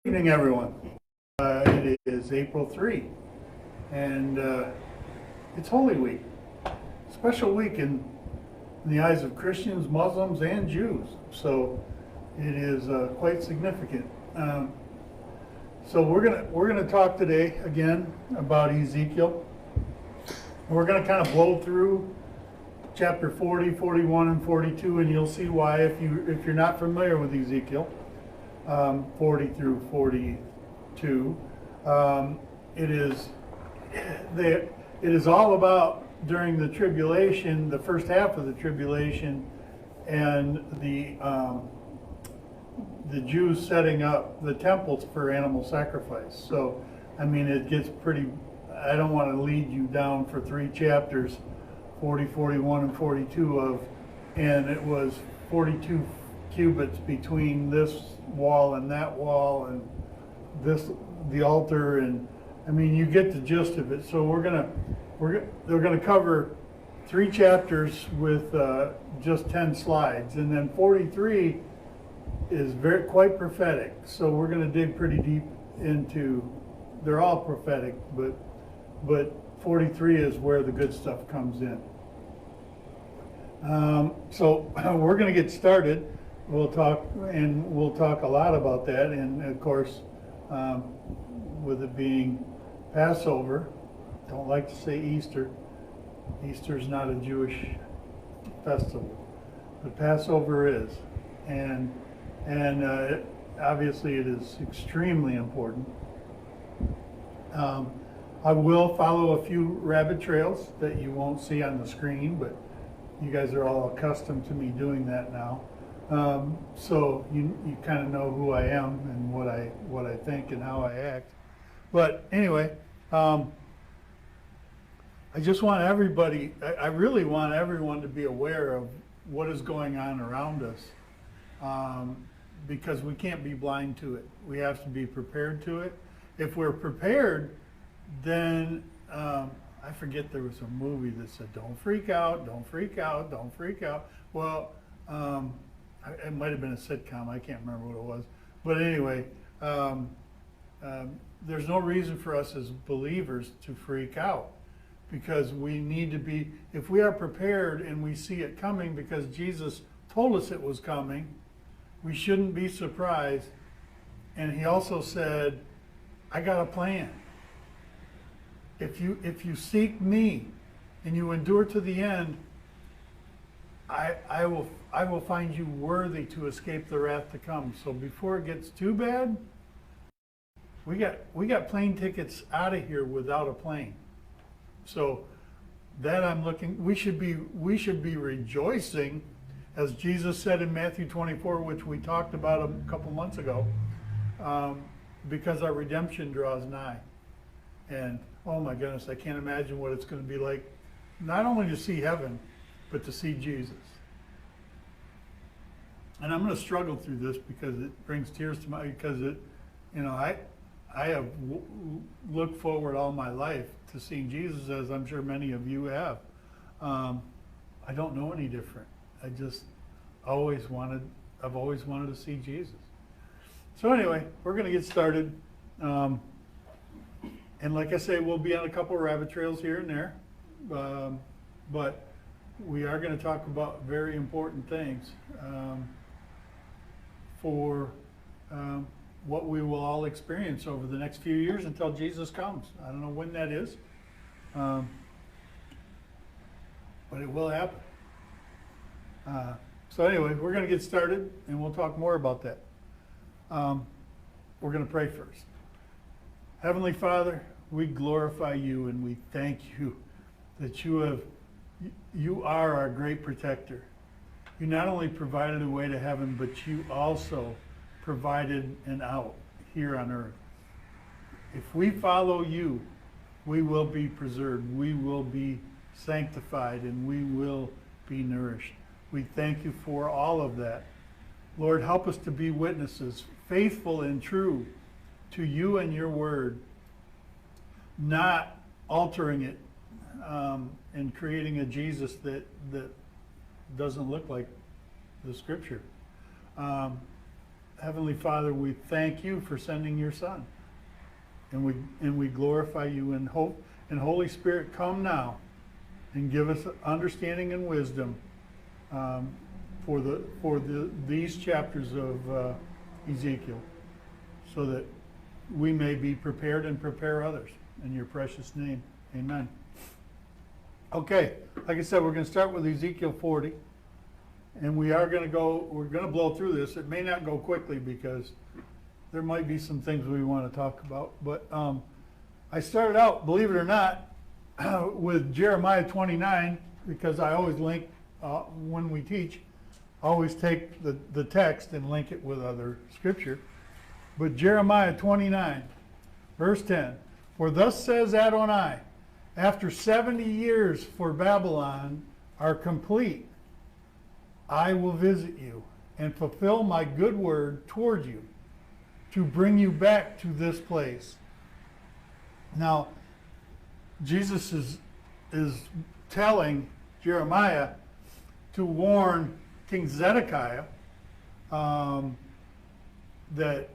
Good evening, everyone. It is April 3, and it's Holy Week. Special week in the eyes of Christians, Muslims, and Jews. So it is quite significant. So we're gonna talk today again about Ezekiel. We're gonna kind of blow through chapter 40, 41, and 42, and you'll see why if you're not familiar with Ezekiel. 40 through 42. It is all about during the tribulation, the first half of the tribulation, and the Jews setting up the temples for animal sacrifice. So, I mean, it gets pretty. I don't want to lead you down for 3 chapters, 40, 41, and 42 and it was 42 cubits between this wall and that wall and the altar, and I mean you get the gist of it. So they're gonna cover 3 chapters with just 10 slides, and then 43 is quite prophetic. So we're gonna dig pretty deep into. They're all prophetic, but 43 is where the good stuff comes in. So we're gonna get started. We'll talk a lot about that, and of course, with it being Passover, don't like to say Easter. Easter's not a Jewish festival, but Passover is, and obviously it is extremely important. I will follow a few rabbit trails that you won't see on the screen, but you guys are all accustomed to me doing that now. So you kind of know who I am and what I think and how I act. But anyway, I just want everybody. I really want everyone to be aware of what is going on around us, because we can't be blind to it. We have to be prepared to it. If we're prepared, then I forget, there was a movie that said, "Don't freak out, don't freak out, don't freak out." Well. It might have been a sitcom. I can't remember what it was. But anyway, there's no reason for us as believers to freak out, because we need to be, if we are prepared and we see it coming because Jesus told us it was coming, we shouldn't be surprised. And he also said, I got a plan. If you seek me and you endure to the end, I will find you worthy to escape the wrath to come. So before it gets too bad, we got plane tickets out of here without a plane. So that I'm looking. We should be rejoicing, as Jesus said in Matthew 24, which we talked about a couple months ago, because our redemption draws nigh. And oh my goodness, I can't imagine what it's going to be like, not only to see heaven, but to see Jesus. And I'm going to struggle through this because it brings tears to my, because it, I have looked forward all my life to seeing Jesus, as I'm sure many of you have. I don't know any different. I've always wanted to see Jesus. So anyway, we're going to get started. And like I say, we'll be on a couple of rabbit trails here and there. But we are going to talk about very important things for what we will all experience over the next few years until Jesus comes. I don't know when that is, but it will happen. So anyway, we're going to get started, and we'll talk more about that. We're going to pray first. Heavenly Father, we glorify you and we thank you that you are our great protector. You not only provided a way to heaven, but you also provided an out here on earth. If we follow you, we will be preserved, we will be sanctified, and we will be nourished. We thank you for all of that. Lord, help us to be witnesses, faithful and true to you and your word, not altering it and creating a Jesus that doesn't look like the scripture. Heavenly Father, we thank you for sending your Son. And we glorify you in hope. And Holy Spirit, come now and give us understanding and wisdom for these chapters of Ezekiel, so that we may be prepared and prepare others. In your precious name, amen. Okay, like I said, we're going to start with Ezekiel 40. And we're going to blow through this. It may not go quickly because there might be some things we want to talk about. But I started out, believe it or not, with Jeremiah 29, because I always link, when we teach, I always take the text and link it with other scripture. But Jeremiah 29, verse 10, for thus says Adonai, after 70 years for Babylon are complete, I will visit you and fulfill my good word toward you to bring you back to this place. Now, Jesus is telling Jeremiah to warn King Zedekiah that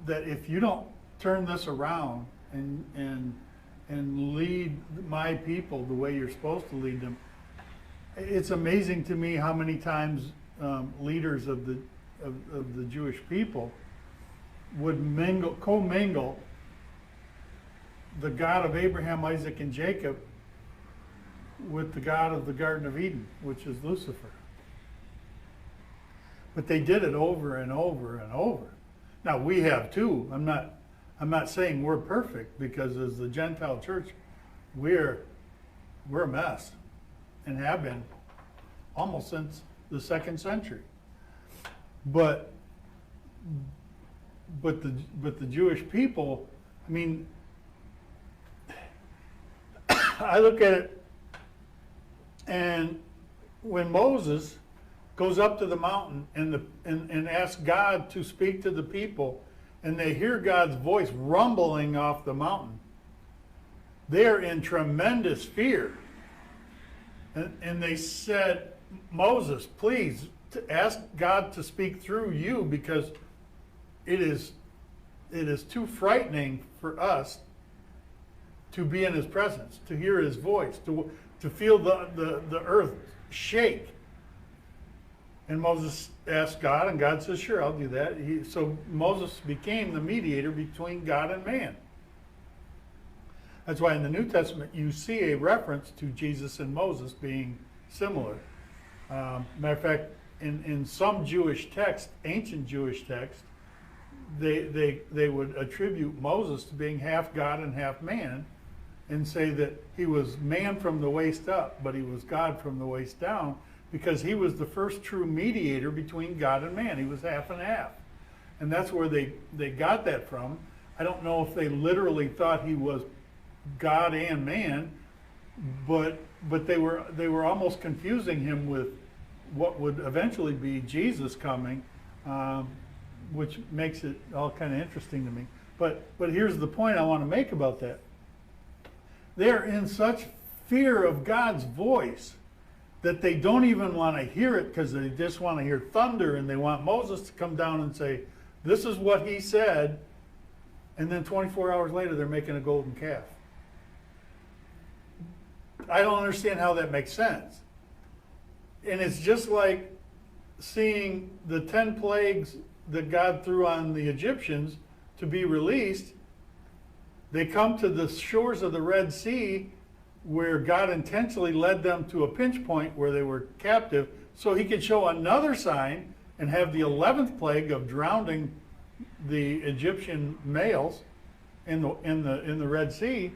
if you don't turn this around and lead my people the way you're supposed to lead them. It's amazing to me how many times leaders of the Jewish people would commingle the God of Abraham, Isaac, and Jacob with the God of the Garden of Eden, which is Lucifer. But they did it over and over and over. Now we have too. I'm not saying we're perfect, because as the Gentile church, we're a mess. And have been almost since the 2nd century. But the Jewish people, I mean, I look at it, and when Moses goes up to the mountain and asks God to speak to the people, and they hear God's voice rumbling off the mountain, they're in tremendous fear. And they said, Moses, please ask God to speak through you, because it is too frightening for us to be in his presence, to hear his voice, to feel the earth shake. And Moses asked God, and God says, sure, I'll do that. So Moses became the mediator between God and man. That's why in the New Testament you see a reference to Jesus and Moses being similar. Matter of fact, in some Jewish text, ancient Jewish text, they would attribute Moses to being half God and half man, and say that he was man from the waist up, but he was God from the waist down, because he was the first true mediator between God and man. He was half and half. And that's where they got that from. I don't know if they literally thought he was God and man, but they were almost confusing him with what would eventually be Jesus coming, which makes it all kind of interesting to me. But here's the point I want to make about that. They're in such fear of God's voice that they don't even want to hear it, because they just want to hear thunder, and they want Moses to come down and say, this is what he said, and then 24 hours later they're making a golden calf. I don't understand how that makes sense. And it's just like seeing the 10 plagues that God threw on the Egyptians to be released. They come to the shores of the Red Sea, where God intentionally led them to a pinch point where they were captive, so he could show another sign and have the 11th plague of drowning the Egyptian males in the Red Sea.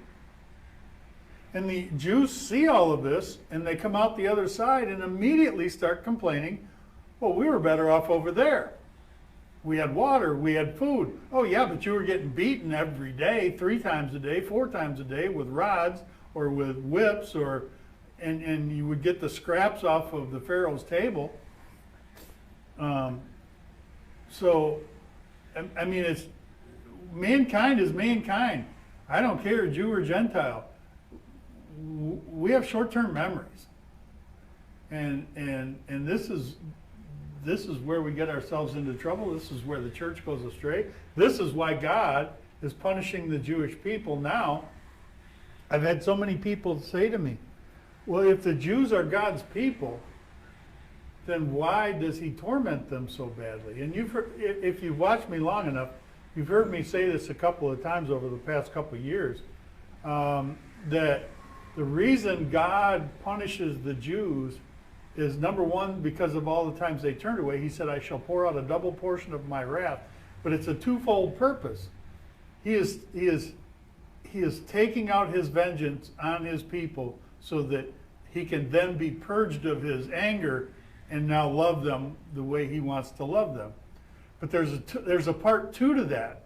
And the Jews see all of this, and they come out the other side and immediately start complaining, well, we were better off over there. We had water, we had food. Oh yeah, but you were getting beaten every day, 3 times a day, 4 times a day, with rods or with whips, and you would get the scraps off of the Pharaoh's table. So, I mean, it's mankind is mankind. I don't care, Jew or Gentile. We have short-term memories, and this is this is where we get ourselves into trouble. This is where the church goes astray. This is why God is punishing the Jewish people now. I've had so many people say to me, well, if the Jews are God's people, then why does he torment them so badly? And if you've watched me long enough, you've heard me say this a couple of times over the past couple of years, that the reason God punishes the Jews is, number one, because of all the times they turned away. He said, I shall pour out a double portion of my wrath. But it's a twofold purpose. He is taking out his vengeance on his people so that he can then be purged of his anger and now love them the way he wants to love them. But there's a part two to that.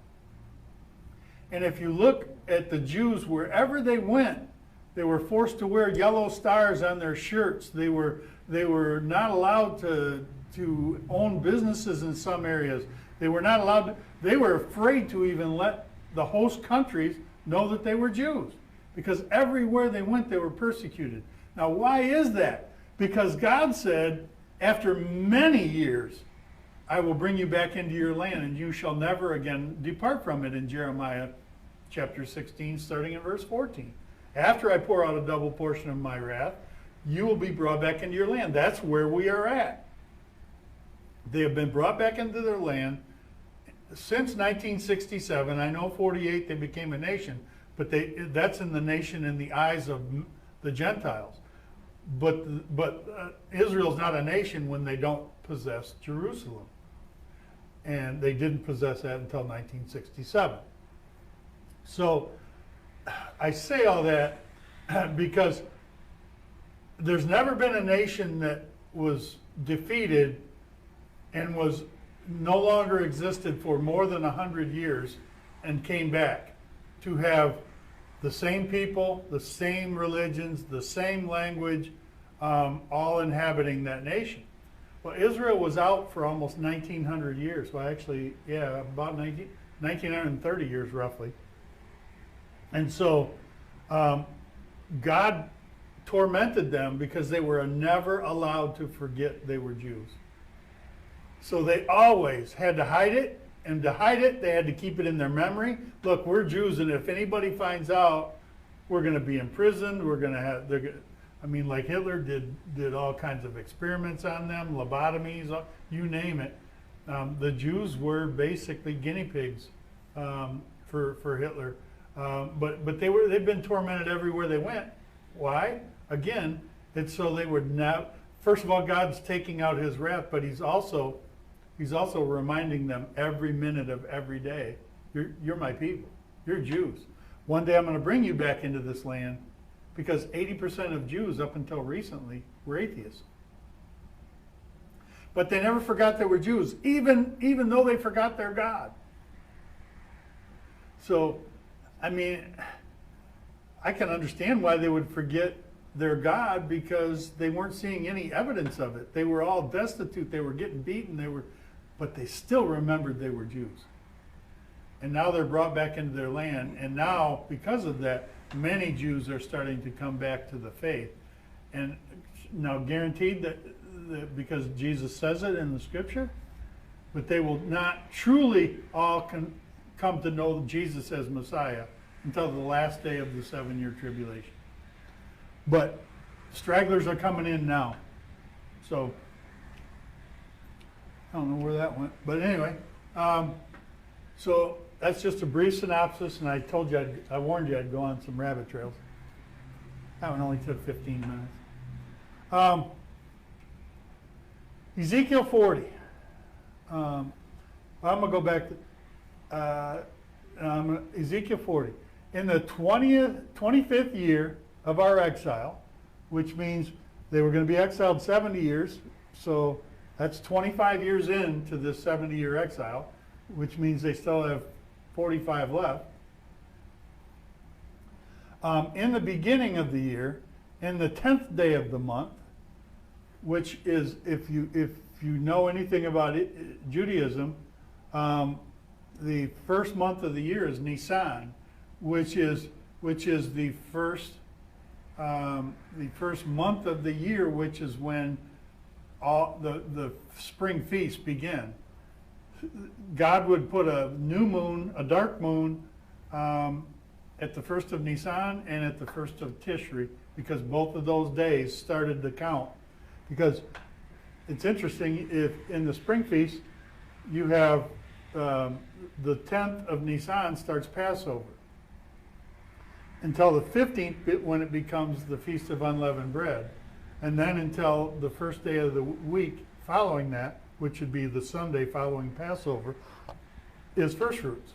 And if you look at the Jews, wherever they went, they were forced to wear yellow stars on their shirts. They were not allowed to own businesses in some areas. They were not allowed to, they were afraid to even let the host countries know that they were Jews, because everywhere they went they were persecuted. Now why is that? Because God said, after many years, I will bring you back into your land, and you shall never again depart from it, in Jeremiah chapter 16, starting in verse 14. After I pour out a double portion of my wrath, you will be brought back into your land. That's where we are at. They have been brought back into their land since 1967. I know 48 they became a nation, but that's in the nation in the eyes of the Gentiles. But Israel's not a nation when they don't possess Jerusalem. And they didn't possess that until 1967. So I say all that because there's never been a nation that was defeated and was no longer existed for more than 100 years and came back to have the same people, the same religions, the same language, all inhabiting that nation. Well, Israel was out for almost 1,900 years. Well, actually, yeah, about 1,930 years roughly. And so God tormented them because they were never allowed to forget they were Jews. So they always had to hide it, and to hide it, they had to keep it in their memory. Look, we're Jews, and if anybody finds out, we're going to be imprisoned. We're going to have, I mean, like Hitler did all kinds of experiments on them, lobotomies, you name it. The Jews were basically guinea pigs for Hitler. But they've been tormented everywhere they went. Why? Again, it's so they would not. First of all, God's taking out his wrath, but he's also reminding them every minute of every day, you're my people. You're Jews. One day I'm going to bring you back into this land, because 80% of Jews up until recently were atheists. But they never forgot they were Jews, even though they forgot their God. So, I mean, I can understand why they would forget their God, because they weren't seeing any evidence of it. They were all destitute. They were getting beaten. But they still remembered they were Jews. And now they're brought back into their land. And now, because of that, many Jews are starting to come back to the faith. And now guaranteed that because Jesus says it in the scripture, but they will not truly all come to know Jesus as Messiah until the last day of the 7-year tribulation. But stragglers are coming in now. So I don't know where that went. But anyway, so that's just a brief synopsis, and I told you, I warned you I'd go on some rabbit trails. That one only took 15 minutes. Ezekiel 40. I'm going to go back to Ezekiel 40. In the 25th year of our exile, which means they were going to be exiled 70 years, so that's 25 years into this 70-year exile, which means they still have 45 left. In the beginning of the year, in the 10th day of the month, which is, if you know anything about Judaism, the first month of the year is Nisan, which is the first month of the year, which is when all the spring feasts begin. God would put a new moon, a dark moon, at the first of Nisan and at the first of Tishri, because both of those days started to count. Because it's interesting, if in the spring feast you have the 10th of Nisan starts Passover until the 15th when it becomes the Feast of Unleavened Bread, and then until the first day of the week following that, which would be the Sunday following Passover, is first fruits.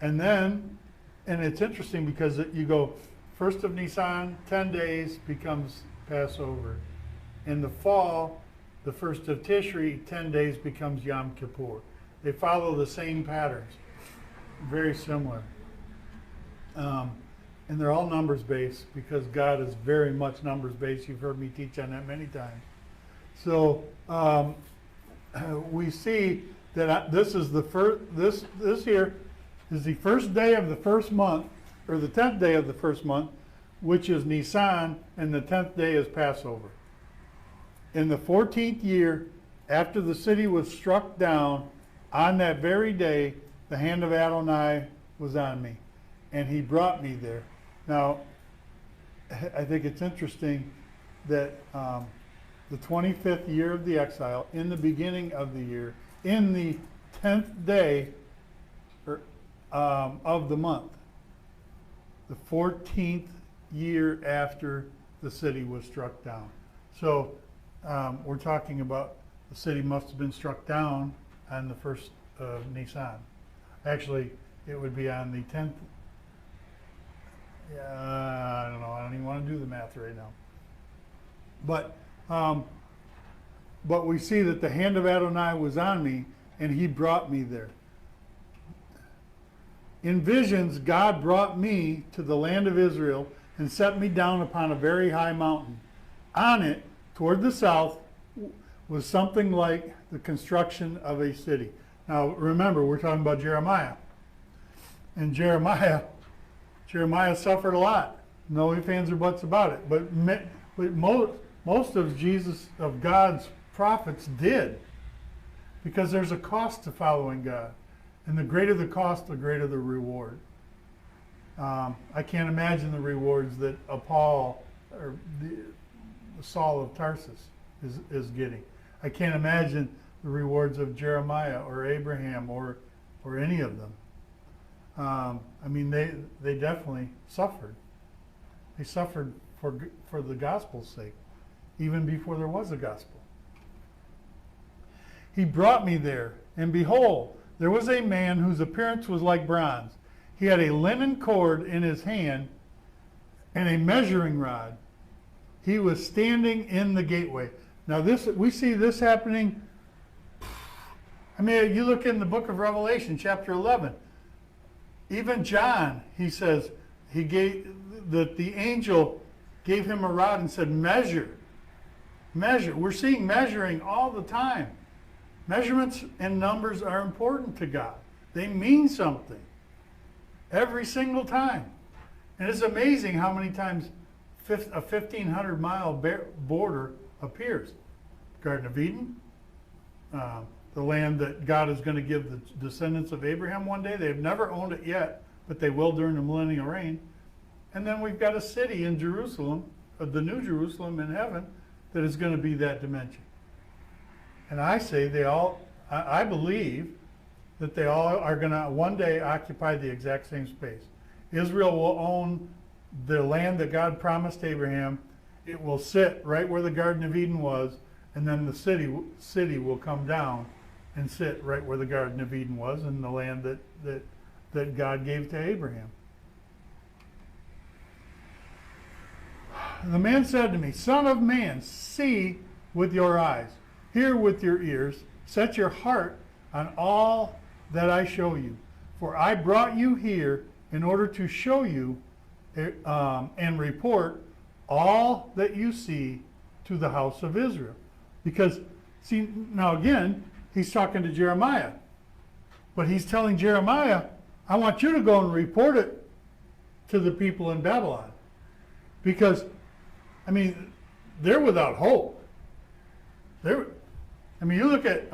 And then, and it's interesting because you go first of Nisan, 10 days becomes Passover. In the fall, the first of Tishri, 10 days becomes Yom Kippur. They follow the same patterns, very similar. And they're all numbers based because God is very much numbers based. You've heard me teach on that many times. So we see that this is the first. This here is the first day of the first month, or the 10th day of the first month, which is Nisan, and the 10th day is Passover. In the 14th year after the city was struck down, on that very day, the hand of Adonai was on me, and he brought me there. Now, I think it's interesting that the 25th year of the exile, in the beginning of the year, in the 10th day of the month, the 14th year after the city was struck down. So we're talking about the city must have been struck down on the 1st of Nisan. Actually, it would be on the 10th. Yeah, I don't know. I don't even want to do the math right now. But we see that the hand of Adonai was on me, and he brought me there. In visions, God brought me to the land of Israel and set me down upon a very high mountain. On it, toward the south, was something like the construction of a city. Now, remember, we're talking about Jeremiah. And Jeremiah suffered a lot. No ifs, ands, or buts about it. But most of God's prophets did, because there's a cost to following God. And the greater the cost, the greater the reward. I can't imagine the rewards that Paul or Saul of Tarsus is getting. I can't imagine the rewards of Jeremiah or Abraham or any of them. I mean, they definitely suffered. They suffered for the gospel's sake, even before there was a gospel. He brought me there, and behold, there was a man whose appearance was like bronze. He had a linen cord in his hand and a measuring rod. He was standing in the gateway. Now we see this happening. I mean, you look in the book of Revelation, chapter 11. Even John, he says, the angel gave him a rod and said, measure. We're seeing measuring all the time. Measurements and numbers are important to God. They mean something every single time. And it's amazing how many times a 1,500-mile border appears. Garden of Eden, the land that God is going to give the descendants of Abraham one day. They've never owned it yet, but they will during the millennial reign. And then we've got a city in Jerusalem, the New Jerusalem in heaven, that is going to be that dimension. And I say I believe that they all are going to one day occupy the exact same space. Israel will own the land that God promised Abraham. It will sit right where the Garden of Eden was, and then the city will come down and sit right where the Garden of Eden was, in the land that God gave to Abraham. The man said to me, Son of man, see with your eyes, hear with your ears, set your heart on all that I show you. For I brought you here in order to show you and report all that you see to the house of Israel. Because, see, now again, he's talking to Jeremiah. But he's telling Jeremiah, I want you to go and report it to the people in Babylon. Because, I mean, they're without hope. There, I mean, you look at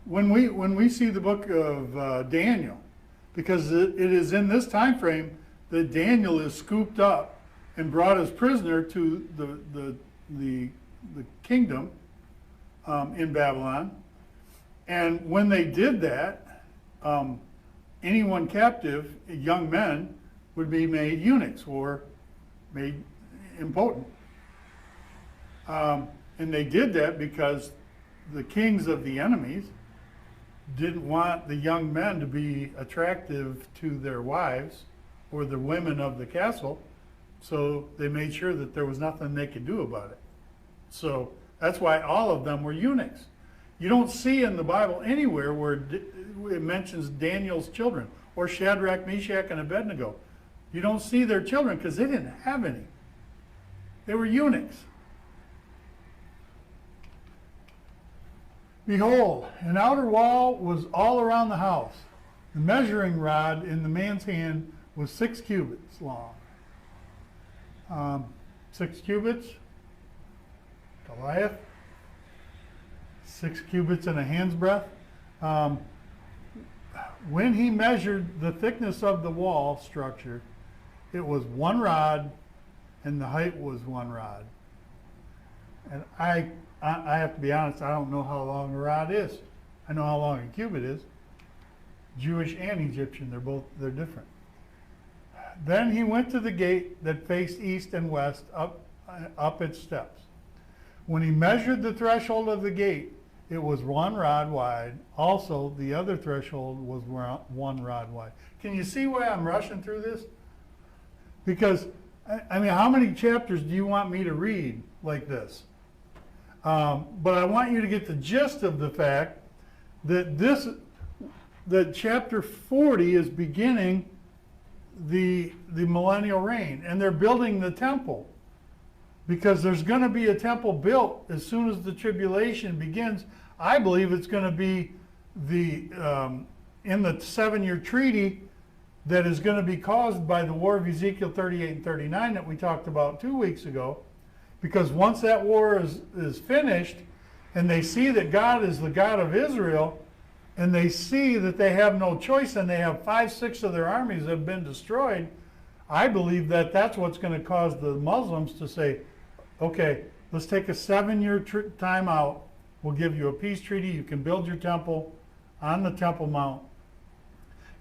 when we see the book of Daniel, because it is in this time frame that Daniel is scooped up and brought as prisoner to the kingdom in Babylon. And when they did that, anyone captive, young men, would be made eunuchs or made impotent. And they did that because the kings of the enemies didn't want the young men to be attractive to their wives or the women of the castle, so they made sure that there was nothing they could do about it. So that's why all of them were eunuchs. You don't see in the Bible anywhere where it mentions Daniel's children or Shadrach, Meshach, and Abednego. You don't see their children because they didn't have any. They were eunuchs. Behold, an outer wall was all around the house. The measuring rod in the man's hand was 6 cubits long. 6 cubits, Goliath. 6 cubits and a hand's breadth. When he measured the thickness of the wall structure, it was 1 rod, and the height was 1 rod. And I have to be honest, I don't know how long a rod is. I know how long a cubit is. Jewish and Egyptian, they're different. Then he went to the gate that faced east and west, up its steps. When he measured the threshold of the gate, it was 1 rod wide. Also, the other threshold was 1 rod wide. Can you see why I'm rushing through this? Because, I mean, how many chapters do you want me to read like this? But I want you to get the gist of the fact that that chapter 40 is beginning the millennial reign, and they're building the temple, because there's going to be a temple built as soon as the tribulation begins. I believe it's going to be in the 7-year treaty that is going to be caused by the war of Ezekiel 38 and 39 that we talked about 2 weeks ago. Because once that war is finished, and they see that God is the God of Israel, and they see that they have no choice, and they have 5/6 of their armies that have been destroyed, I believe that that's what's going to cause the Muslims to say, okay, let's take a 7-year time out. We'll give you a peace treaty. You can build your temple on the Temple Mount.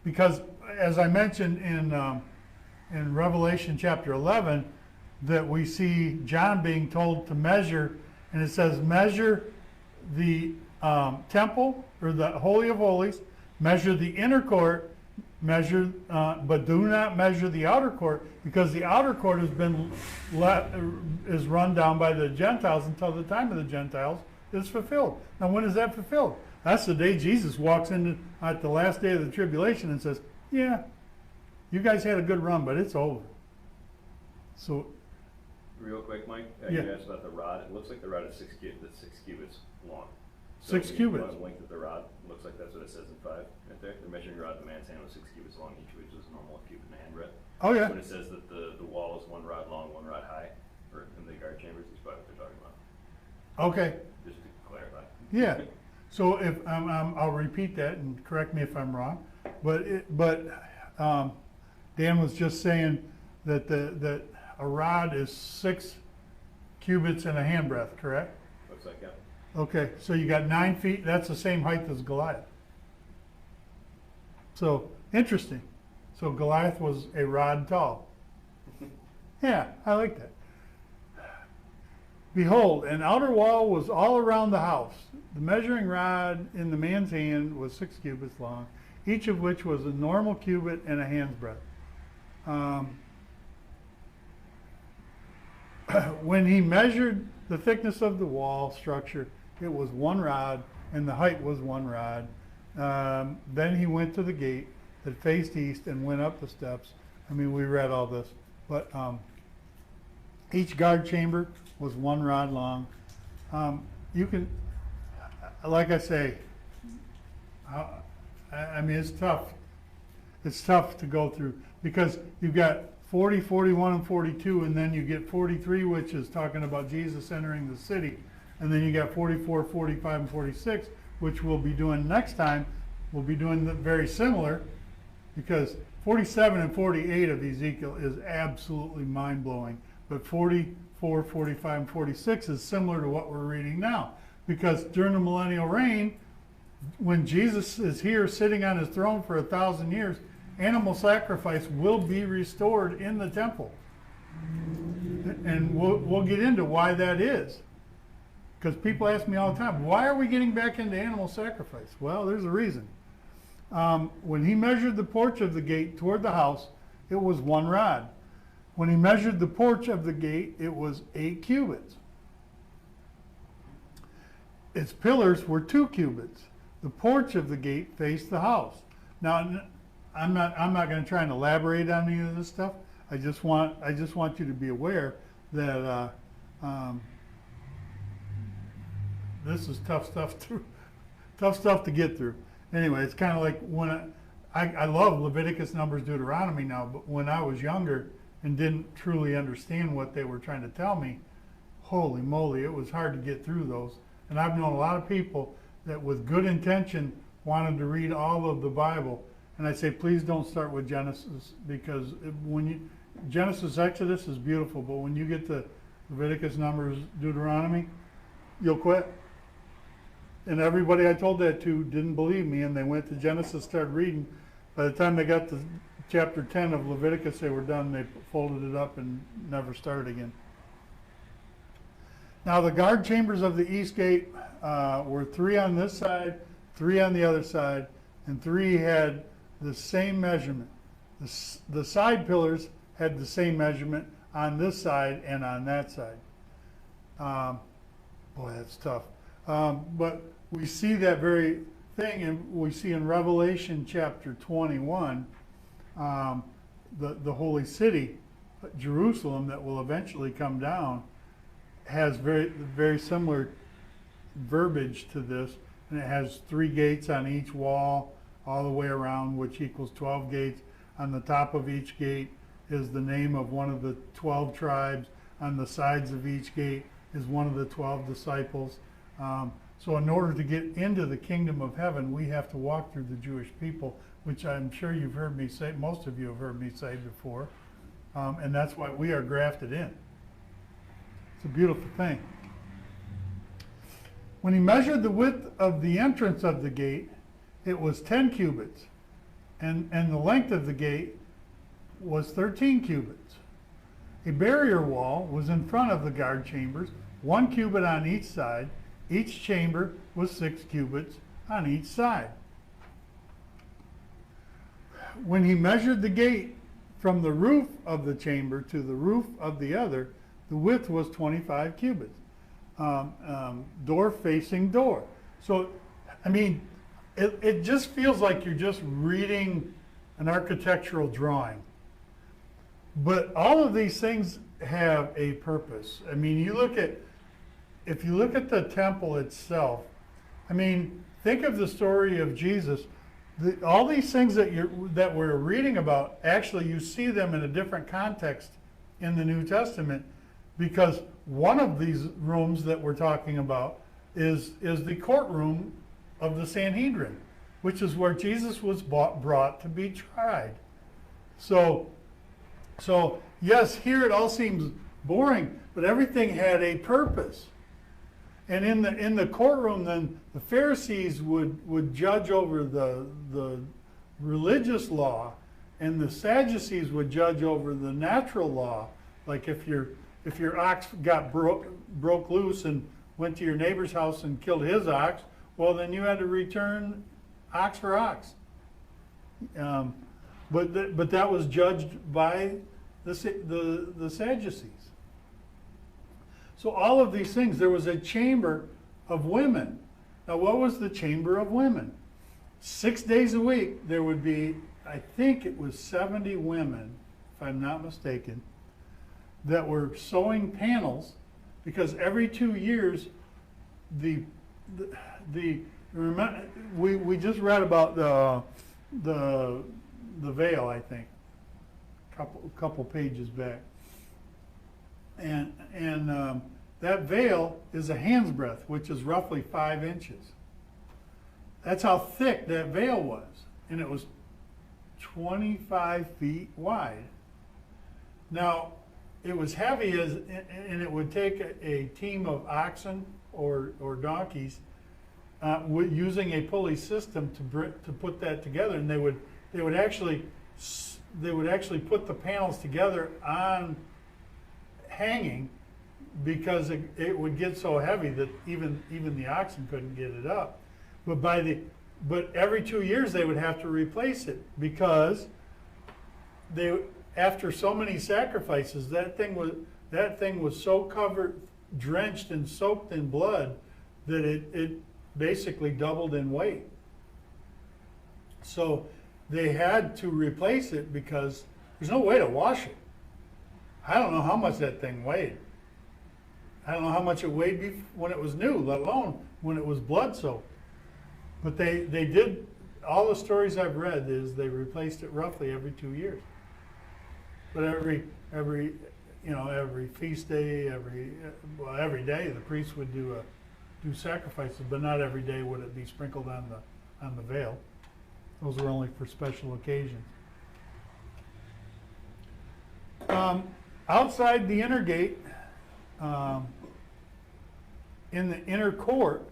Because, as I mentioned in Revelation chapter 11, that we see John being told to measure, and it says measure the temple, or the Holy of Holies, measure the inner court, but do not measure the outer court, because the outer court has been is run down by the Gentiles until the time of the Gentiles is fulfilled. Now, when is that fulfilled? That's the day Jesus walks in at the last day of the tribulation and says, yeah, you guys had a good run, but it's over. So, real quick, Mike, yeah. You asked about the rod. It looks like the rod is 6 cubits long. 6 cubits. The length of the rod looks like that's what it says in 5 right there. The measuring rod, the man's hand was 6 cubits long, each of which is normal a cubit and a hand breadth. Oh yeah. When it says that the wall is 1 rod long, 1 rod high, or in the guard chambers, is probably what they're talking about. Okay. Just to clarify. Yeah. So if I'll repeat that and correct me if I'm wrong, but Dan was just saying that that a rod is 6 cubits and a handbreadth, correct? Looks like, yeah. Okay, so you got 9 feet. That's the same height as Goliath. So interesting. So Goliath was a rod tall. Yeah, I like that. Behold, an outer wall was all around the house. The measuring rod in the man's hand was 6 cubits long, each of which was a normal cubit and a hand's breadth. When he measured the thickness of the wall structure, it was 1 rod, and the height was 1 rod. Then he went to the gate that faced east and went up the steps. I mean, we read all this, but each guard chamber was 1 rod long. You can, like I say, I mean, it's tough. It's tough to go through, because you've got 40, 41, and 42, and then you get 43, which is talking about Jesus entering the city. And then you got 44, 45, and 46, which we'll be doing next time. We'll be doing very similar, because 47 and 48 of Ezekiel is absolutely mind-blowing. But 44, 45, and 46 is similar to what we're reading now. Because during the millennial reign, when Jesus is here sitting on his throne for 1,000 years, animal sacrifice will be restored in the temple. And we'll get into why that is. Because people ask me all the time, why are we getting back into animal sacrifice? Well, there's a reason. When he measured the porch of the gate toward the house, it was 1 rod. When he measured the porch of the gate, it was 8 cubits. Its pillars were 2 cubits. The porch of the gate faced the house. Now, I'm not going to try and elaborate on any of this stuff. I just want you to be aware that this is tough stuff to get through. Anyway, it's kind of like when I love Leviticus, Numbers, Deuteronomy now, but when I was younger and didn't truly understand what they were trying to tell me, holy moly, it was hard to get through those. And I've known a lot of people that with good intention wanted to read all of the Bible. And I say, please don't start with Genesis, because Genesis, Exodus is beautiful, but when you get to Leviticus, Numbers, Deuteronomy, you'll quit. And everybody I told that to didn't believe me, and they went to Genesis, started reading. By the time they got to chapter 10 of Leviticus, they were done. They folded it up and never started again. Now the guard chambers of the east gate were 3 on this side, 3 on the other side, and 3 had the same measurement. The side pillars had the same measurement on this side and on that side. Boy, that's tough. But we see that very thing, and we see in Revelation chapter 21, the holy city, Jerusalem, that will eventually come down, has very similar verbiage to this, and it has 3 gates on each wall all the way around, which equals 12 gates. On the top of each gate is the name of one of the 12 tribes. On the sides of each gate is one of the 12 disciples. So in order to get into the kingdom of heaven, we have to walk through the Jewish people, which I'm sure you've heard me say, most of you have heard me say before, and that's why we are grafted in. It's a beautiful thing. When he measured the width of the entrance of the gate, it was 10 cubits, and the length of the gate was 13 cubits. A barrier wall was in front of the guard chambers, 1 cubit on each side. Each chamber was 6 cubits on each side. When he measured the gate from the roof of the chamber to the roof of the other, the width was 25 cubits. Door facing door. So, I mean, it just feels like you're just reading an architectural drawing. But all of these things have a purpose. I mean, if you look at the temple itself, I mean, think of the story of Jesus. All these things that we're reading about, actually you see them in a different context in the New Testament, because one of these rooms that we're talking about is the courtroom of the Sanhedrin, which is where Jesus was brought to be tried. So yes, here it all seems boring, but everything had a purpose. And in the courtroom, then the Pharisees would judge over the religious law, and the Sadducees would judge over the natural law. Like if your ox got broke loose and went to your neighbor's house and killed his ox, well, then you had to return ox for ox. But that was judged by the Sadducees. So all of these things, there was a chamber of women. Now, what was the chamber of women? 6 days a week, there would be, I think it was 70 women, if I'm not mistaken, that were sewing panels, because every 2 years, we just read about the veil, I think. couple pages back. And that veil is a hand's breadth, which is roughly 5 inches. That's how thick that veil was. And it was 25 feet wide. Now, it was heavy, and it would take a team of oxen or donkeys using a pulley system to put that together, and they would actually put the panels together on hanging, because it would get so heavy that even the oxen couldn't get it up. But every 2 years they would have to replace it, because after so many sacrifices, that thing was so covered, drenched and soaked in blood, that it basically doubled in weight. So they had to replace it because there's no way to wash it. I don't know how much that thing weighed. I don't know how much it weighed when it was new, let alone when it was blood soaked. But they did, all the stories I've read is they replaced it roughly every 2 years. But every feast day, every day the priest would do sacrifices, but not every day would it be sprinkled on the veil. Those were only for special occasions. Outside the inner gate, in the inner court,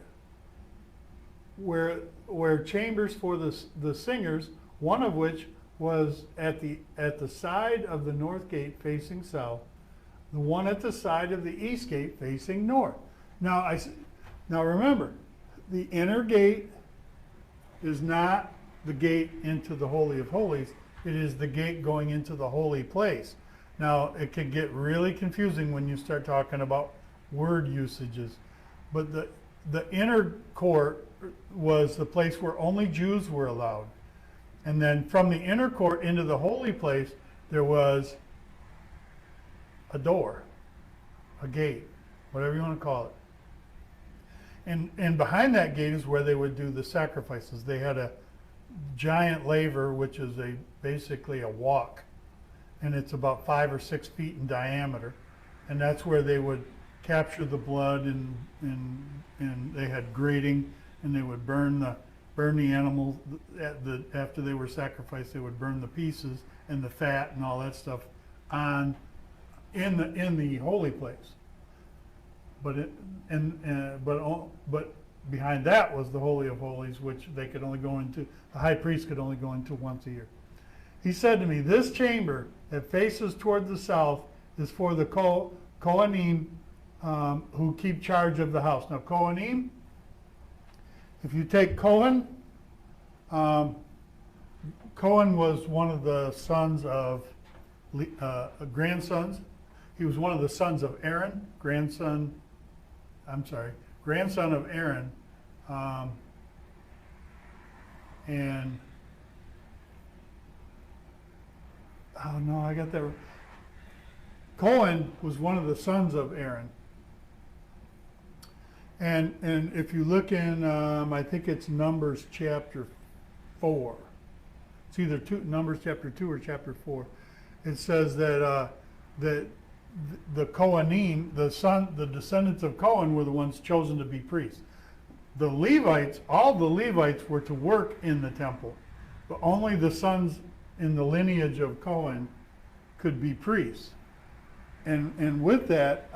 where chambers for the singers, one of which was at the side of the north gate facing south, the one at the side of the east gate facing north. Now remember, the inner gate is not the gate into the Holy of Holies. It is the gate going into the holy place. Now, it can get really confusing when you start talking about word usages, but the inner court was the place where only Jews were allowed. And then from the inner court into the holy place, there was a door, a gate, whatever you want to call it. And behind that gate is where they would do the sacrifices. They had a giant laver, which is basically a walk, and it's about 5 or 6 feet in diameter. And that's where they would capture the blood, and they had grating, and they would burn the animal after they were sacrificed. They would burn the pieces and the fat and all that stuff in the holy place. But behind that was the Holy of Holies, which they could only go into. The high priest could only go into once a year. He said to me, "This chamber that faces toward the south is for the Kohanim who keep charge of the house." Now, Kohanim, if you take Cohen, Cohen was one of the sons of grandsons. He was one of the sons of Aaron, grandson of Aaron, and oh no, I got that wrong. Cohen was one of the sons of Aaron. And if you look in, I think it's Numbers chapter 4. It's either Numbers chapter 2 or chapter 4. It says that the Kohanim, the descendants of Cohen, were the ones chosen to be priests. The Levites, all the Levites were to work in the temple, but only the sons in the lineage of Cohen could be priests. And with that,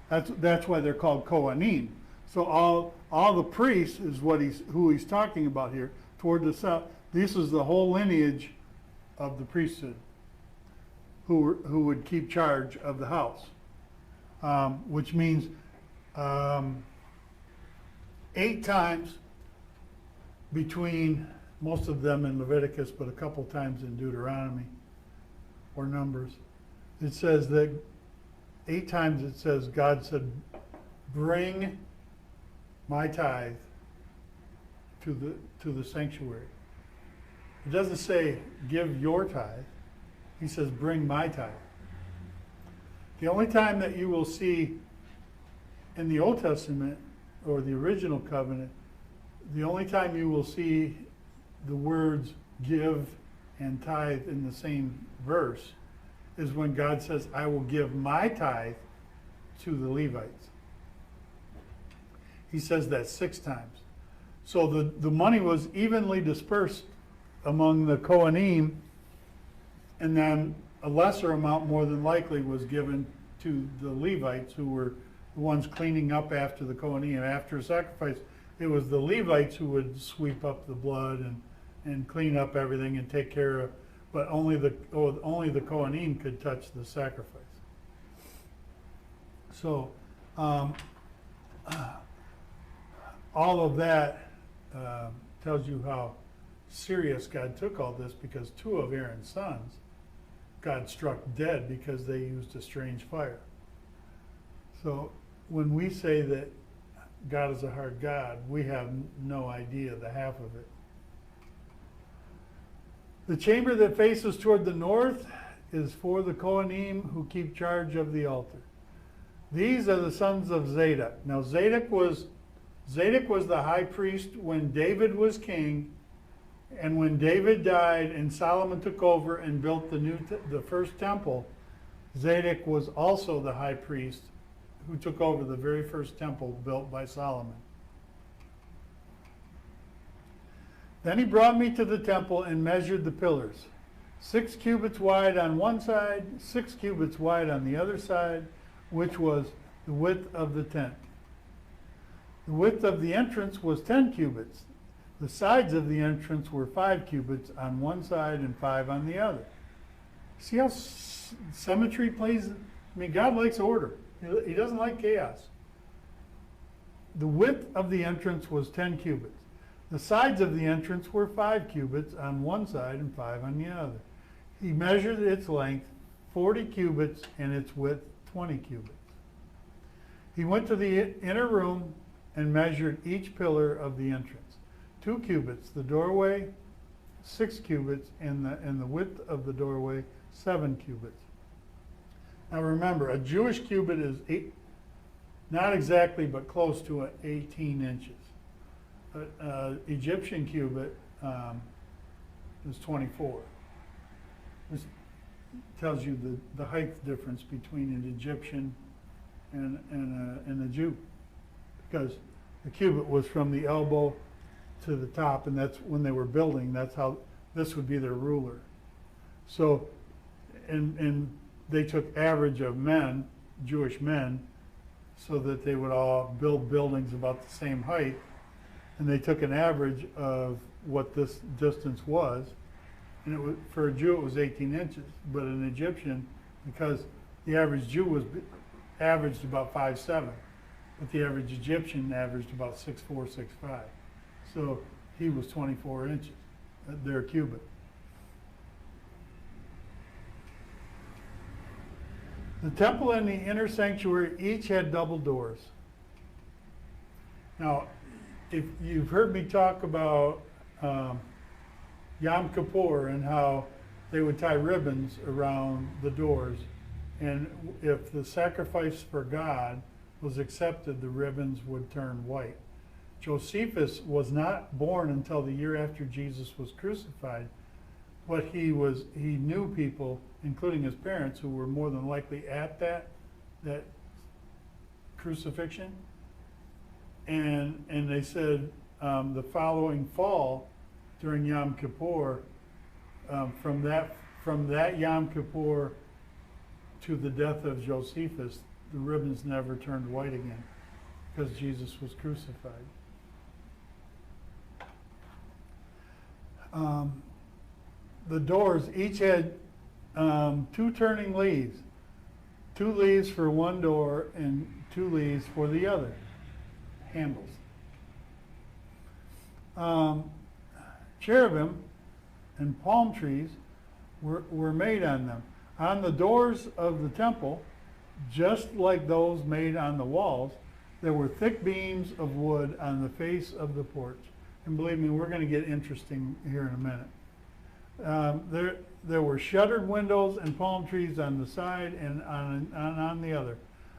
that's why they're called Kohanim. So all the priests is who he's talking about here. Toward the south, this is the whole lineage of the priesthood who would keep charge of the house, which means 8 times between, most of them in Leviticus, but a couple times in Deuteronomy or Numbers. It says that 8 times it says God said, "Bring my tithe to the sanctuary." It doesn't say give your tithe. He says bring my tithe. The only time that you will see in the Old Testament or the original covenant, the only time you will see the words give and tithe in the same verse is when God says, I will give my tithe to the Levites. He says that 6 times. So the money was evenly dispersed among the Kohanim, and then a lesser amount, more than likely, was given to the Levites, who were the ones cleaning up after the Kohanim. After a sacrifice, it was the Levites who would sweep up the blood and clean up everything and take care of, but only the Kohanim could touch the sacrifice. So all of that tells you how serious God took all this, because 2 of Aaron's sons God struck dead because they used a strange fire. So when we say that God is a hard God, we have no idea the half of it. The chamber that faces toward the north is for the Kohanim who keep charge of the altar. These are the sons of Zadok. Now Zadok was the high priest when David was king, and when David died and Solomon took over and built the first temple, Zadok was also the high priest who took over the very first temple built by Solomon. Then he brought me to the temple and measured the pillars, 6 cubits wide on one side, 6 cubits wide on the other side, which was the width of the tent. The width of the entrance was 10 cubits. The sides of the entrance were 5 cubits on one side and 5 on the other. See how symmetry plays? I mean, God likes order. He doesn't like chaos. The width of the entrance was 10 cubits. The sides of the entrance were 5 cubits on one side and 5 on the other. He measured its length 40 cubits and its width 20 cubits. He went to the inner room and measured each pillar of the entrance. 2 cubits, the doorway 6 cubits, and the width of the doorway 7 cubits. Now remember, a Jewish cubit is not exactly, but close to 18 inches. Egyptian cubit is 24. This tells you the height difference between an Egyptian and a Jew, because the cubit was from the elbow to the top, and that's when they were building. That's how this would be their ruler. So, and they took average of men, Jewish men, so that they would all build buildings about the same height, and they took an average of what this distance was, and it was, for a Jew it was 18 inches, but an Egyptian, because the average Jew was averaged about 5'7", but the average Egyptian averaged about 6'4", 6'5". So he was 24 inches, their cubit. The temple and the inner sanctuary each had double doors. Now, if you've heard me talk about Yom Kippur and how they would tie ribbons around the doors, and if the sacrifice for God was accepted, the ribbons would turn white. Josephus was not born until the year after Jesus was crucified, but he knew people, including his parents, who were more than likely at that crucifixion, and they said the following fall during Yom Kippur, from that Yom Kippur to the death of Josephus, the ribbons never turned white again because Jesus was crucified. The doors each had 2 turning leaves, 2 leaves for one door and 2 leaves for the other, handles. Cherubim and palm trees were made on them. On the doors of the temple, just like those made on the walls, there were thick beams of wood on the face of the porch. And believe me, we're going to get interesting here in a minute. There were shuttered windows and palm trees on the side and on the other.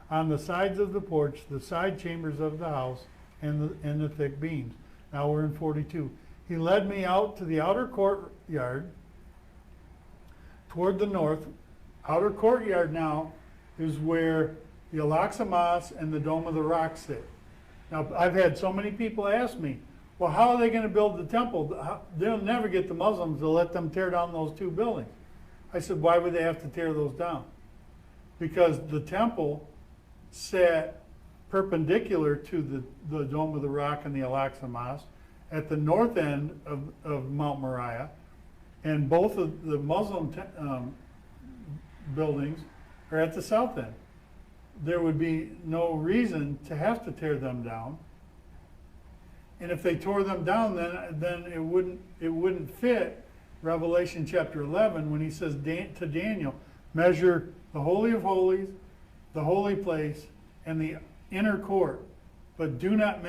On the sides of the porch, the side chambers of the house, and the thick beams. Now we're in 42. He led me out to the outer courtyard toward the north, outer courtyard now is where the Al-Aqsa Mosque and the Dome of the Rock sit. Now, I've had so many people ask me, well, how are they going to build the temple? They'll never get the Muslims to let them tear down those two buildings. I said, why would they have to tear those down? Because the temple sat perpendicular to the Dome of the Rock and the Al-Aqsa Mosque at the north end of Mount Moriah, and both of the Muslim buildings are at the south end. There would be no reason to have to tear them down. And if they tore them down, then it wouldn't fit Revelation chapter 11 when he says to Daniel, measure the Holy of Holies, the holy place, and the inner court, but do not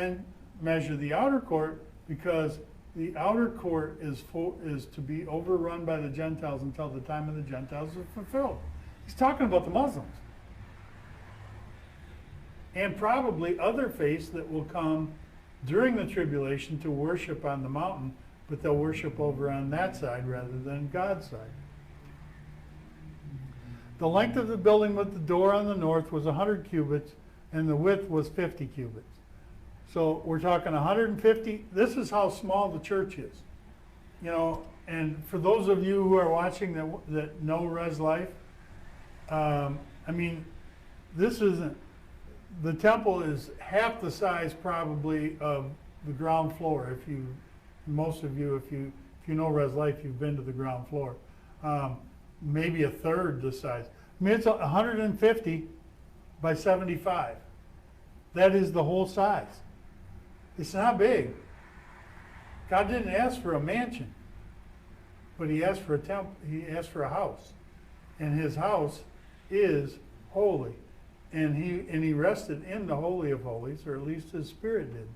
measure the outer court, because the outer court is to be overrun by the Gentiles until the time of the Gentiles is fulfilled. He's talking about the Muslims. And probably other faiths that will come during the tribulation to worship on the mountain, but they'll worship over on that side rather than God's side. The length of the building with the door on the north was 100 cubits, and the width was 50 cubits. So we're talking 150. This is how small the church is. You know, and for those of you who are watching that know Res Life, I mean, this isn't, the temple is half the size probably of the ground floor. Most of you, if you know Res Life, you've been to the ground floor. Maybe a third the size. I mean, it's 150 by 75. That is the whole size. It's not big. God didn't ask for a mansion, but he asked for a temple. He asked for a house, and his house is holy, and he rested in the Holy of Holies, or at least his spirit did.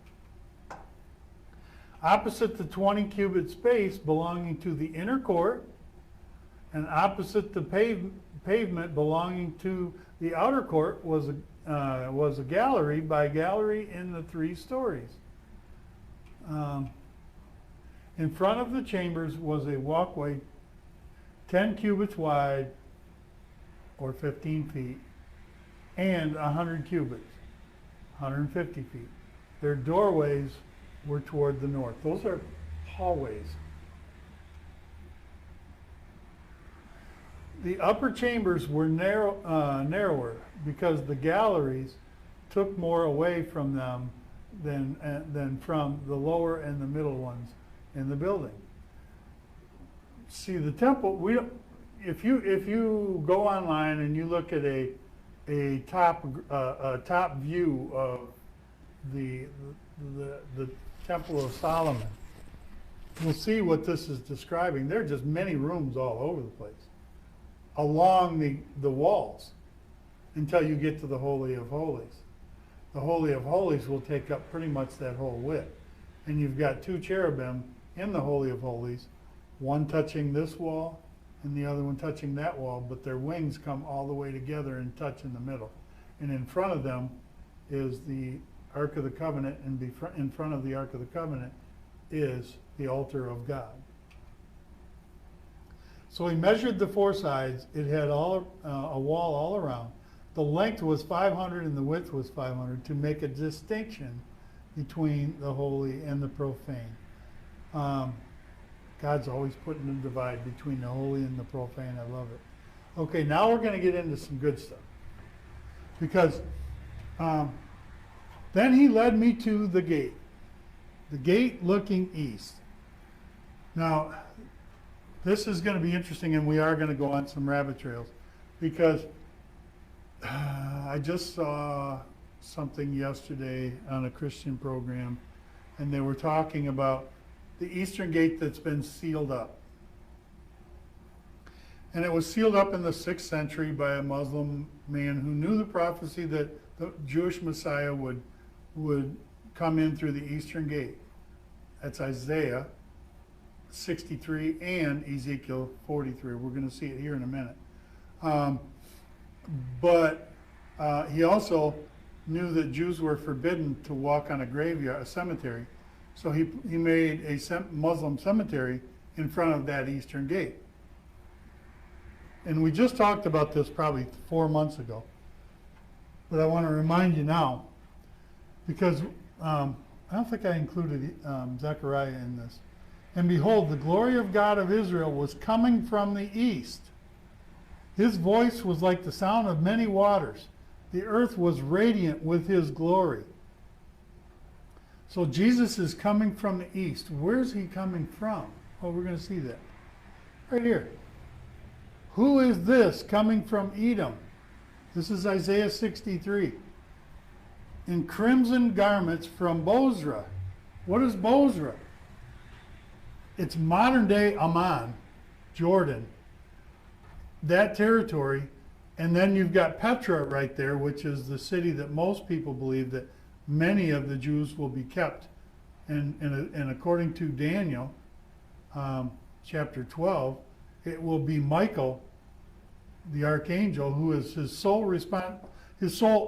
Opposite the 20 cubit space belonging to the inner court, and opposite the pavement belonging to the outer court was a gallery by gallery in the 3 stories. In front of the chambers was a walkway 10 cubits wide, or 15 feet, and 100 cubits, 150 feet. Their doorways were toward the north. Those are hallways. The upper chambers were narrower because the galleries took more away from them than from the lower and the middle ones in the building. See, the temple, if you go online and you look at a top view of the Temple of Solomon, you'll see what this is describing. There are just many rooms all over the place along the walls until you get to the Holy of Holies. The Holy of Holies will take up pretty much that whole width. And you've got 2 cherubim in the Holy of Holies, one touching this wall and the other one touching that wall, but their wings come all the way together and touch in the middle. And in front of them is the Ark of the Covenant, and in front of the Ark of the Covenant is the altar of God. So he measured the 4 sides. It had a wall all around. The length was 500 and the width was 500 to make a distinction between the holy and the profane. God's always putting a divide between the holy and the profane. I love it. Okay, now we're going to get into some good stuff. Because then he led me to the gate looking east. Now, this is going to be interesting, and we are going to go on some rabbit trails, because I just saw something yesterday on a Christian program, and they were talking about the eastern gate that's been sealed up. And it was sealed up in the 6th century by a Muslim man who knew the prophecy that the Jewish Messiah would come in through the eastern gate. That's Isaiah 63 and Ezekiel 43. We're going to see it here in a minute. But he also knew that Jews were forbidden to walk on a cemetery. So he made a Muslim cemetery in front of that eastern gate. And we just talked about this probably 4 months ago. But I want to remind you now, because I don't think I included Zechariah in this. And behold, the glory of God of Israel was coming from the east. His voice was like the sound of many waters. The earth was radiant with his glory. So Jesus is coming from the east. Where's he coming from? Well, we're going to see that. Right here. Who is this coming from Edom? This is Isaiah 63. In crimson garments from Bozrah. What is Bozrah? It's modern day Amman, Jordan. That territory. And then you've got Petra right there, which is the city that most people believe that many of the Jews will be kept. And according to Daniel, chapter 12, it will be Michael, the archangel, who is his sole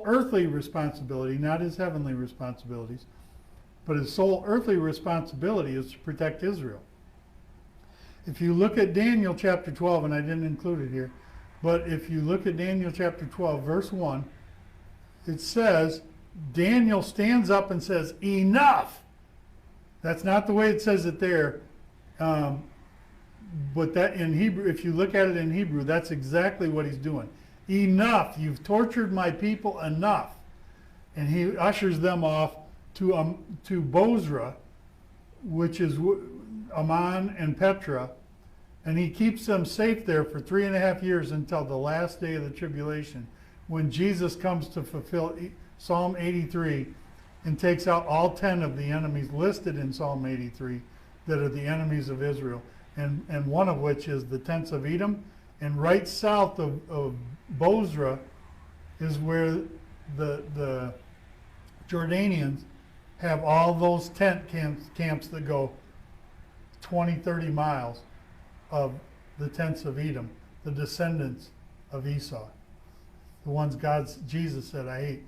earthly responsibility, not his heavenly responsibilities, but his sole earthly responsibility is to protect Israel. If you look at Daniel chapter 12, and I didn't include it here, but if you look at Daniel chapter 12, verse 1, it says, Daniel stands up and says, enough! That's not the way it says it there. But that in Hebrew, if you look at it in Hebrew, that's exactly what he's doing. Enough! You've tortured my people enough. And he ushers them off to Bozrah, which is Amman and Petra, and he keeps them safe there for 3.5 years until the last day of the tribulation, when Jesus comes to fulfill Psalm 83 and takes out all 10 of the enemies listed in Psalm 83 that are the enemies of Israel, and one of which is the tents of Edom. And right south of Bozrah is where the Jordanians have all those tent camps that go 20, 30 miles of the tents of Edom, the descendants of Esau, the ones Jesus said, I hate.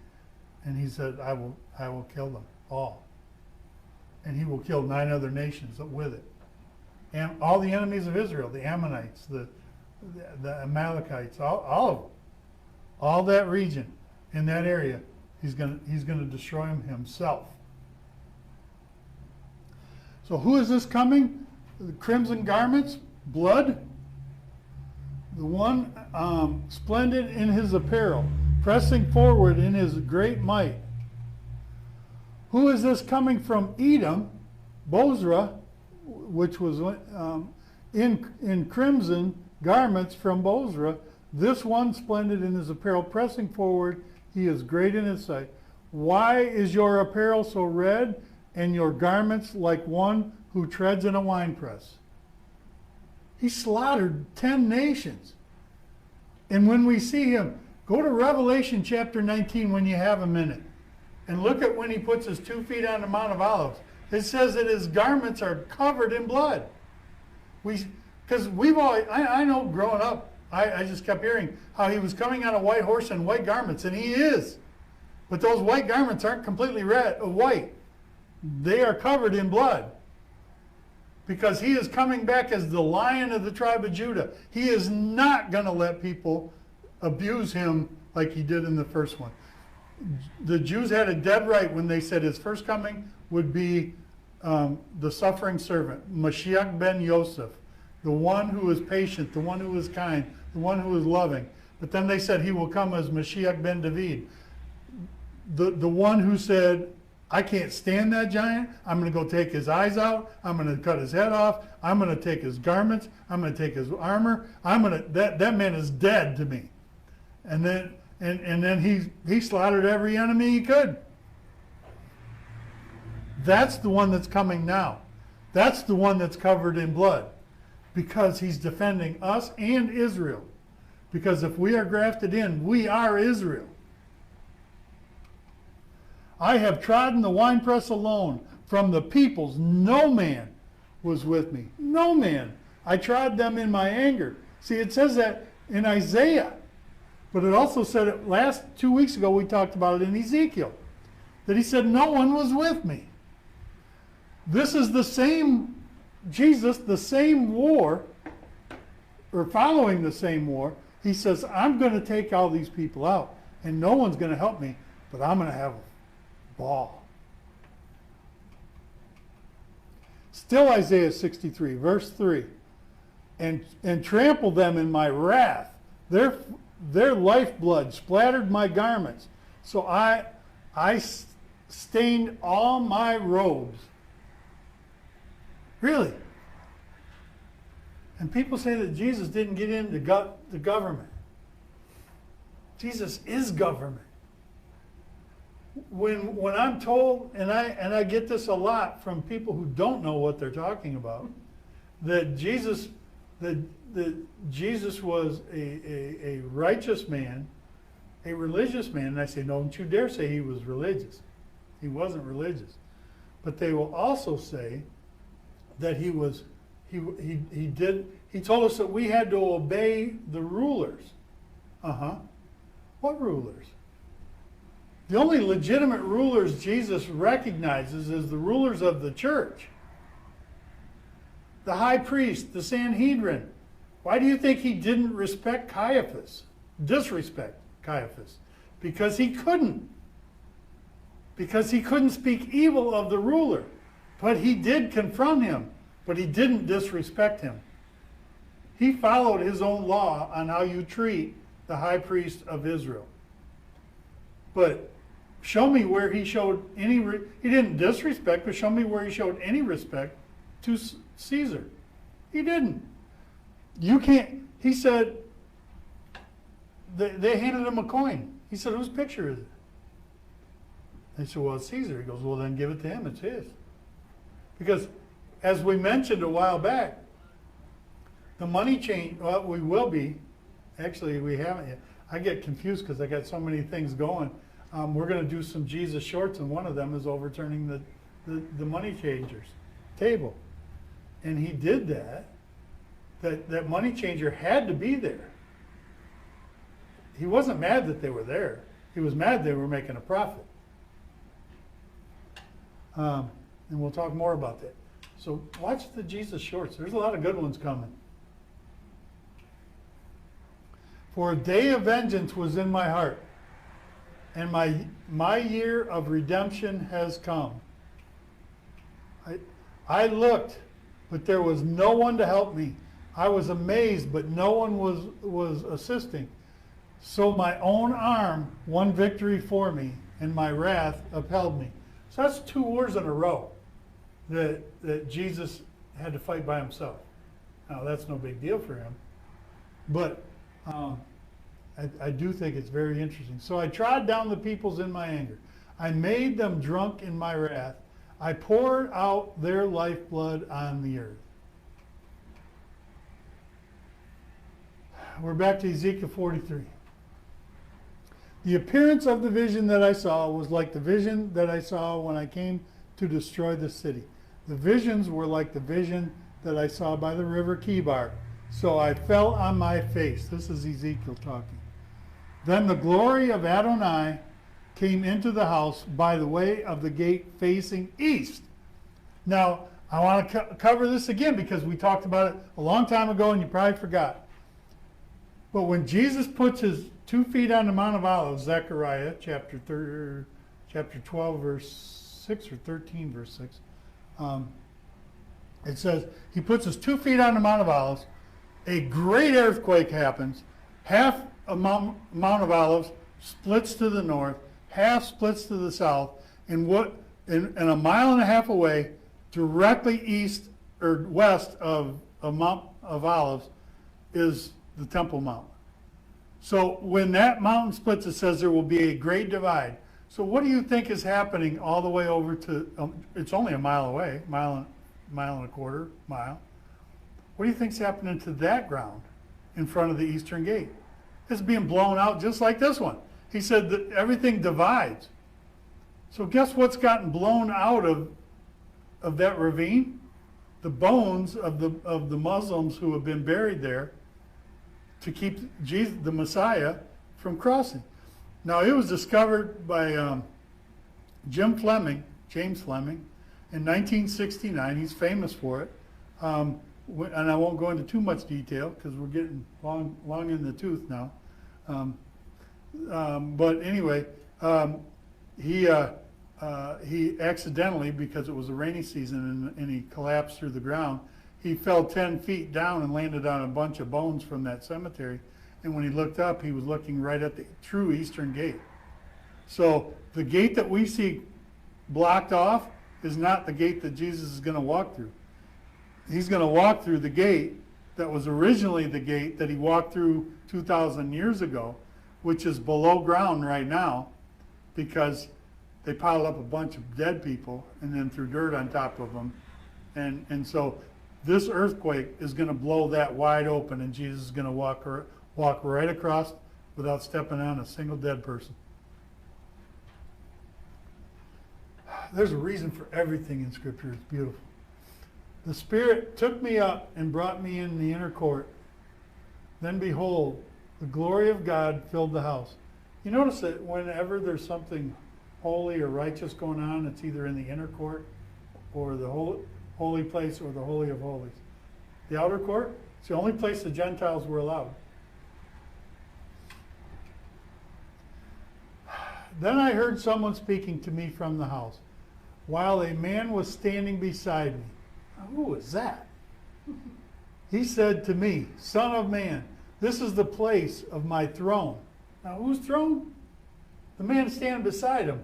And he said, I will kill them all. And he will kill 9 other nations with it. And all the enemies of Israel, the Ammonites, the Amalekites, all of them, all that region in that area, he's going to destroy them himself. So who is this coming? The crimson garments, blood. The one splendid in his apparel, pressing forward in his great might. Who is this coming from Edom? Bozrah, which was in crimson garments from Bozrah. This one splendid in his apparel, pressing forward, he is great in his sight. Why is your apparel so red, and your garments like one who treads in a winepress? He slaughtered 10 nations. And when we see him, go to Revelation chapter 19 when you have a minute, and look at when he puts his 2 feet on the Mount of Olives. It says that his garments are covered in blood. Because we've always, I know growing up, I just kept hearing how he was coming on a white horse in white garments, and he is. But those white garments aren't completely white. They are covered in blood. Because he is coming back as the Lion of the tribe of Judah. He is not going to let people abuse him like he did in the first one. The Jews had a dead right when they said his first coming would be the suffering servant, Mashiach ben Yosef, the one who is patient, the one who is kind, the one who is loving. But then they said he will come as Mashiach ben David, the one who said, I can't stand that giant. I'm going to go take his eyes out. I'm going to cut his head off. I'm going to take his garments. I'm going to take his armor. That man is dead to me. And then he slaughtered every enemy he could. That's the one that's coming now. That's the one that's covered in blood, because he's defending us and Israel. Because if we are grafted in, we are Israel. I have trodden the winepress alone. From the peoples, no man was with me. No man. I trod them in my anger. See, it says that in Isaiah. But it also said it 2 weeks ago, we talked about it in Ezekiel. That he said, no one was with me. This is the same Jesus, the same war, or following the same war, he says, I'm going to take all these people out, and no one's going to help me, but I'm going to have a ball. Still Isaiah 63, verse 3. And trample them in my wrath. Their lifeblood splattered my garments. So I stained all my robes. Really? And people say that Jesus didn't get into the government. Jesus is government. When I'm told, and I get this a lot from people who don't know what they're talking about, that Jesus was a righteous man, a religious man, and I say, no, don't you dare say he was religious. He wasn't religious. But they will also say that he told us that we had to obey the rulers. What rulers? The only legitimate rulers Jesus recognizes is the rulers of the church. The high priest, the Sanhedrin. Why do you think he didn't respect Caiaphas? Disrespect Caiaphas? Because he couldn't. Because he couldn't speak evil of the ruler. But he did confront him. But he didn't disrespect him. He followed his own law on how you treat the high priest of Israel. But show me where he showed any, he didn't disrespect, but show me where he showed any respect to Caesar. He didn't. You can't, he said, they handed him a coin. He said, whose picture is it? They said, well, it's Caesar. He goes, well, then give it to him. It's his. Because as we mentioned a while back, the money change, well, we will be, actually we haven't yet. I get confused because I got so many things going. We're going to do some Jesus shorts, and one of them is overturning the money changers table. And he did that. That money changer had to be there. He wasn't mad that they were there. He was mad they were making a profit. And we'll talk more about that. So watch the Jesus shorts. There's a lot of good ones coming. For a day of vengeance was in my heart, and my year of redemption has come. I looked, but there was no one to help me. I was amazed, but no one was assisting. So my own arm won victory for me, and my wrath upheld me. So that's 2 wars in a row that Jesus had to fight by himself. Now, that's no big deal for him. But I do think it's very interesting. So I trod down the peoples in my anger. I made them drunk in my wrath. I poured out their lifeblood on the earth. We're back to Ezekiel 43. The appearance of the vision that I saw was like the vision that I saw when I came to destroy the city. The visions were like the vision that I saw by the river Kibar. So I fell on my face. This is Ezekiel talking. Then the glory of Adonai came into the house by the way of the gate facing east. Now, I want to cover this again because we talked about it a long time ago and you probably forgot. But when Jesus puts his 2 feet on the Mount of Olives, Zechariah chapter 12, verse 6 or 13, verse 6, it says, he puts his 2 feet on the Mount of Olives, a great earthquake happens, half of Mount of Olives splits to the north, half splits to the south, and a mile and a half away, directly east or west of Mount of Olives, is the Temple Mount. So when that mountain splits, it says there will be a great divide. So what do you think is happening all the way over to, it's only a mile away, mile and a quarter mile. What do you think's happening to that ground in front of the eastern gate? It's being blown out just like this one. He said that everything divides. So guess what's gotten blown out of that ravine? The bones of the Muslims who have been buried there to keep Jesus, the Messiah, from crossing. Now, it was discovered by James Fleming, in 1969. He's famous for it. and I won't go into too much detail because we're getting long in the tooth now. But anyway, he accidentally, because it was a rainy season and he collapsed through the ground, he fell 10 feet down and landed on a bunch of bones from that cemetery. And when he looked up, he was looking right at the true eastern gate. So the gate that we see blocked off is not the gate that Jesus is going to walk through. He's going to walk through the gate that was originally the gate that he walked through 2,000 years ago, which is below ground right now because they piled up a bunch of dead people and then threw dirt on top of them. And so this earthquake is going to blow that wide open, and Jesus is going to walk right across without stepping on a single dead person. There's a reason for everything in Scripture. It's beautiful. The Spirit took me up and brought me in the inner court. Then behold, the glory of God filled the house. You notice that whenever there's something holy or righteous going on, it's either in the inner court or the holy place or the Holy of Holies. The outer court, it's the only place the Gentiles were allowed. Then I heard someone speaking to me from the house, while a man was standing beside me. Now, who was that? He said to me, Son of man, this is the place of my throne. Now, whose throne? The man standing beside him.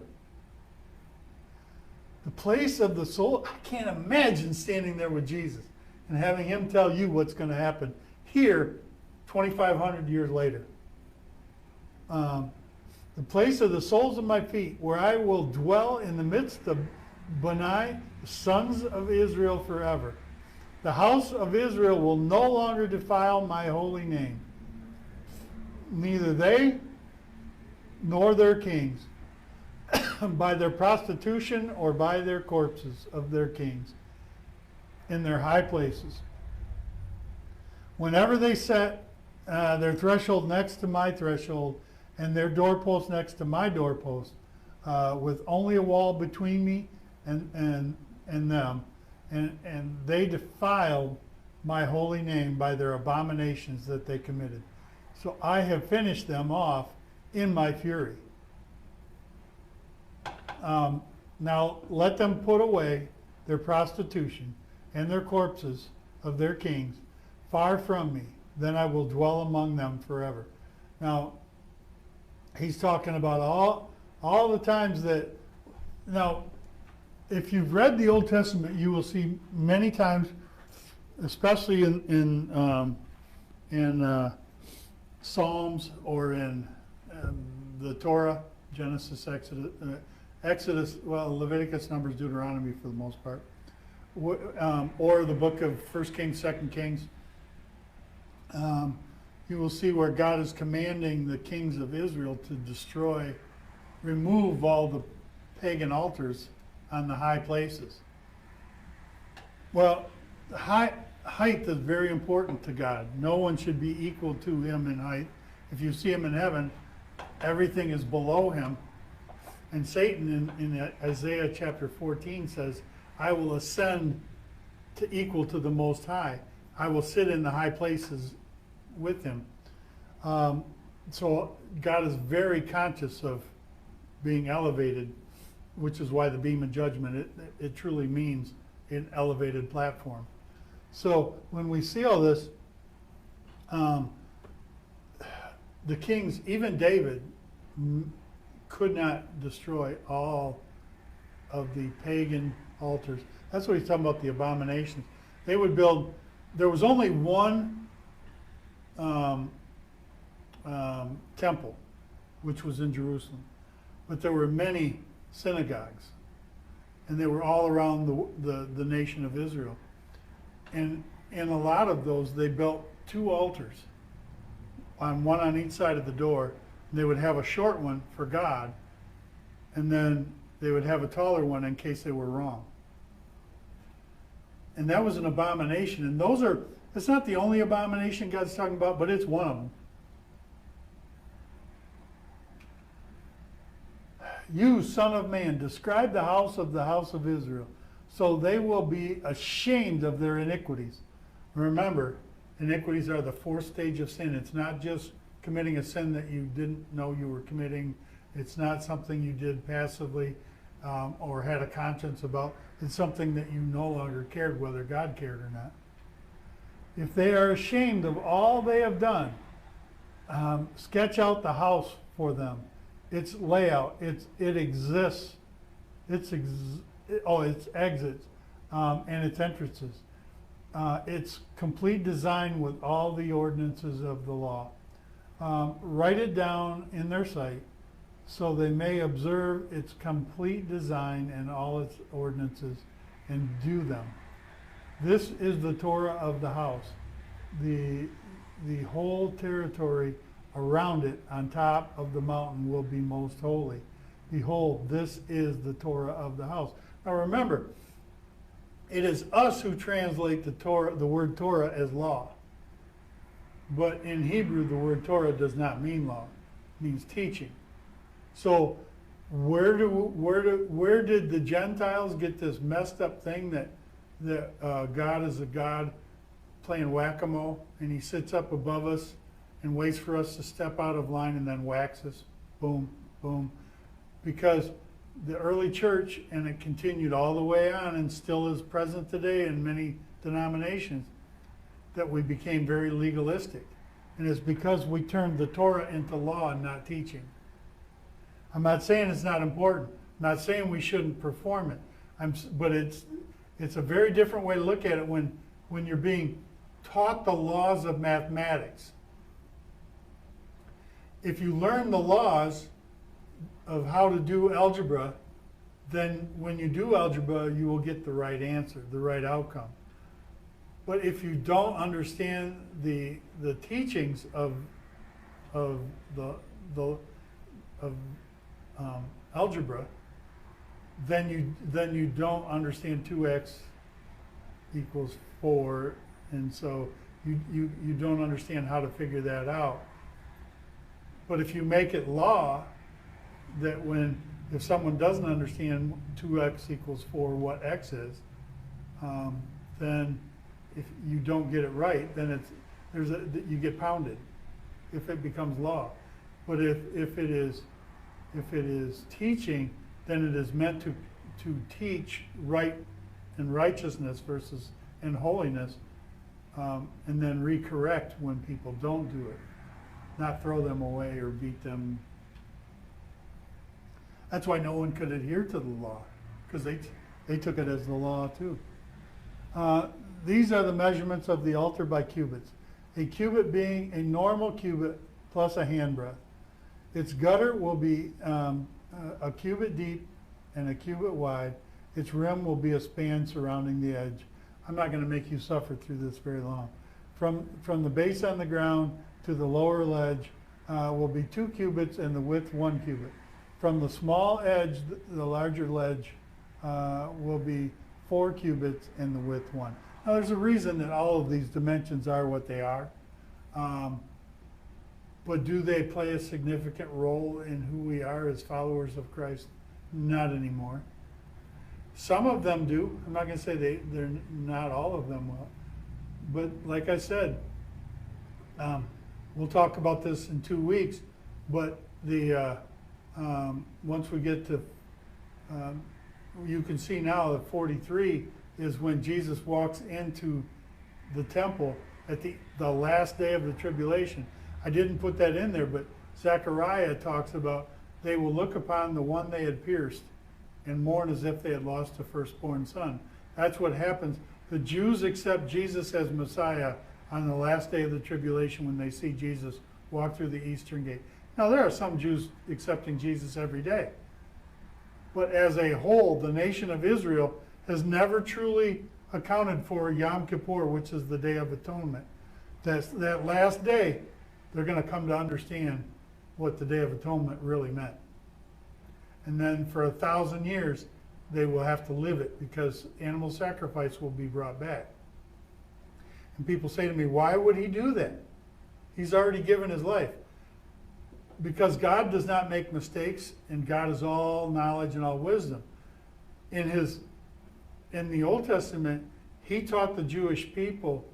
The place of the soul. I can't imagine standing there with Jesus and having him tell you what's going to happen here 2,500 years later. The place of the soles of my feet, where I will dwell in the midst of Benai, the sons of Israel forever. The house of Israel will no longer defile my holy name, neither they nor their kings, by their prostitution or by their corpses of their kings in their high places. Whenever they set their threshold next to my threshold and their doorpost next to my doorpost, with only a wall between me and them, and they defiled my holy name by their abominations that they committed. So I have finished them off in my fury. Now let them put away their prostitution and their corpses of their kings far from me. Then I will dwell among them forever. Now, he's talking about all the times that, now, if you've read the Old Testament, you will see many times, especially in Psalms or in the Torah, Genesis, Exodus, well, Leviticus, Numbers, Deuteronomy for the most part, or the book of 1 Kings, 2 Kings, you will see where God is commanding the kings of Israel to remove all the pagan altars on the high places. Well, height is very important to God. No one should be equal to him in height. If you see him in heaven, everything is below him. And Satan in Isaiah chapter 14 says, I will ascend to equal to the Most High. I will sit in the high places with him. So God is very conscious of being elevated, which is why the beam of judgment, it truly means an elevated platform. So when we see all this, the kings, even David, could not destroy all of the pagan altars. That's what he's talking about, the abominations. They would build, there was only one temple, which was in Jerusalem. But there were many synagogues, and they were all around the nation of Israel. And in a lot of those, they built two altars, one on each side of the door. They would have a short one for God, and then they would have a taller one in case they were wrong. And that was an abomination. And it's not the only abomination God's talking about, but it's one of them. You, son of man, describe the house of Israel, so they will be ashamed of their iniquities. Remember, iniquities are the fourth stage of sin. It's not just committing a sin that you didn't know you were committing. It's not something you did passively or had a conscience about. It's something that you no longer cared whether God cared or not. If they are ashamed of all they have done, sketch out the house for them. Its layout, it exists, its exits, and its entrances. Its complete design with all the ordinances of the law. Write it down in their sight, so they may observe its complete design and all its ordinances, and do them. This is the Torah of the house. The whole territory around it on top of the mountain will be most holy. Behold, this is the Torah of the house. Now remember, it is us who translate the word Torah as law. But in Hebrew, the word Torah does not mean law. It means teaching. So where did the Gentiles get this messed up thing that God is a God playing whack-a-mole, and he sits up above us and waits for us to step out of line and then whacks us? Boom, boom. Because the early church, and it continued all the way on and still is present today in many denominations, that we became very legalistic. And it's because we turned the Torah into law and not teaching. I'm not saying it's not important. I'm not saying we shouldn't perform it. But it's a very different way to look at it when you're being taught the laws of mathematics. If you learn the laws of how to do algebra, then when you do algebra, you will get the right answer, the right outcome. But if you don't understand the teachings of algebra, then you don't understand 2x equals 4, and so you don't understand how to figure that out. But if you make it law, that if someone doesn't understand 2x equals 4, what x is, then if you don't get it right, then you get pounded if it becomes law. But if it is teaching, then it is meant to teach right and righteousness and holiness, and then recorrect when people don't do it, not throw them away or beat them. That's why no one could adhere to the law, because they took it as the law too. These are the measurements of the altar by cubits. A cubit being a normal cubit plus a handbreadth. Its gutter will be a cubit deep and a cubit wide. Its rim will be a span surrounding the edge. I'm not going to make you suffer through this very long. From the base on the ground to the lower ledge will be 2 cubits and the width 1 cubit. From the small edge, the larger ledge will be 4 cubits and the width 1. Now there's a reason that all of these dimensions are what they are. But do they play a significant role in who we are as followers of Christ? Not anymore. Some of them do. I'm not going to say they're not all of them will. But like I said, we'll talk about this in 2 weeks. But once we get to, you can see now that 43 is when Jesus walks into the temple at the last day of the tribulation. I didn't put that in there, but Zechariah talks about they will look upon the one they had pierced and mourn as if they had lost a firstborn son. That's what happens. The Jews accept Jesus as Messiah on the last day of the tribulation when they see Jesus walk through the eastern gate. Now, there are some Jews accepting Jesus every day. But as a whole, the nation of Israel has never truly accounted for Yom Kippur, which is the Day of Atonement. That last day, they're going to come to understand what the Day of Atonement really meant. And then for 1,000 years, they will have to live it because animal sacrifice will be brought back. And people say to me, why would he do that? He's already given his life. Because God does not make mistakes, and God is all knowledge and all wisdom. In the Old Testament, he taught the Jewish people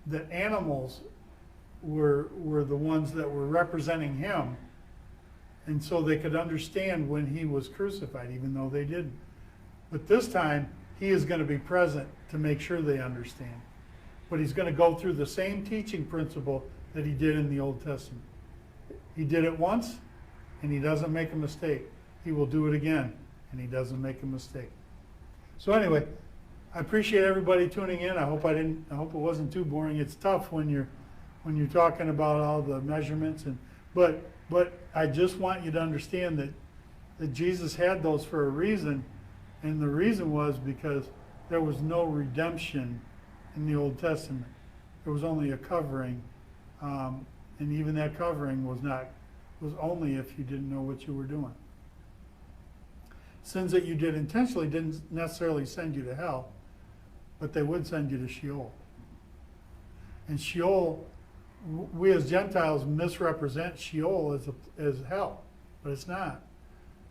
that animals were the ones that were representing him, and so they could understand when he was crucified, even though they didn't. But this time, he is going to be present to make sure they understand. But he's going to go through the same teaching principle that he did in the Old Testament. He did it once, and he doesn't make a mistake. He will do it again, and he doesn't make a mistake. So anyway, I appreciate everybody tuning in. I hope it wasn't too boring. It's tough when you're talking about all the measurements, but I just want you to understand that Jesus had those for a reason, and the reason was because there was no redemption in the Old Testament. There was only a covering, and even that covering was only if you didn't know what you were doing. Sins that you did intentionally didn't necessarily send you to hell, but they would send you to Sheol. And Sheol, we as Gentiles misrepresent Sheol as hell, but it's not.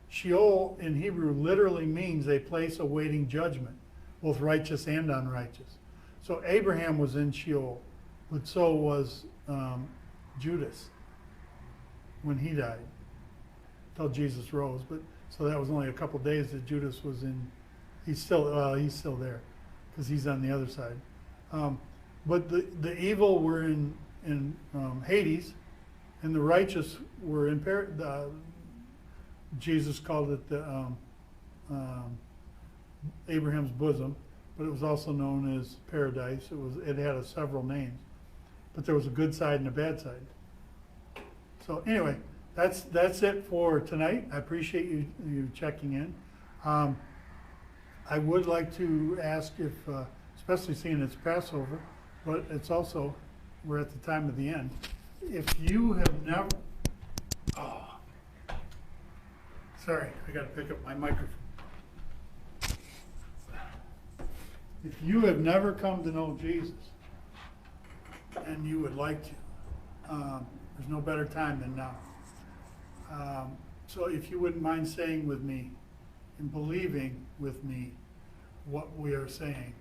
Sheol in Hebrew literally means a place awaiting judgment, both righteous and unrighteous. So Abraham was in Sheol, but so was Judas when he died, till Jesus rose. But so that was only a couple days that Judas was in. He's still there, because he's on the other side. But the evil were in Hades, and the righteous were in Jesus called it the Abraham's bosom, but it was also known as paradise. It had several names, but there was a good side and a bad side. So anyway, that's it for tonight. I appreciate you checking in. I would like to ask if, especially seeing it's Passover, but it's also, we're at the time of the end. If you have never, sorry, I got to pick up my microphone. If you have never come to know Jesus and you would like to, there's no better time than now. So if you wouldn't mind saying with me and believing with me what we are saying,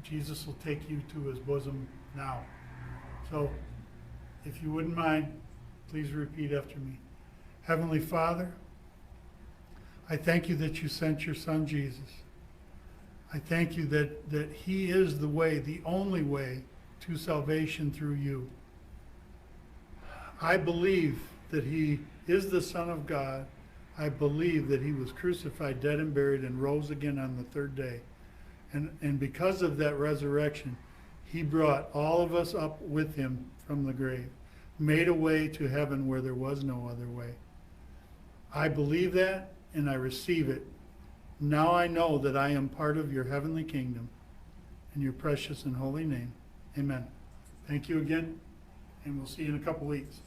Jesus will take you to his bosom now. So if you wouldn't mind, please repeat after me. Heavenly Father, I thank you that you sent your son Jesus. I thank you that he is the way, the only way to salvation through you. I believe that he is the Son of God. I believe that he was crucified, dead and buried, and rose again on the third day. And because of that resurrection, he brought all of us up with him from the grave, made a way to heaven where there was no other way. I believe that, and I receive it. Now I know that I am part of your heavenly kingdom. In your precious and holy name, amen. Thank you again, and we'll see you in a couple weeks.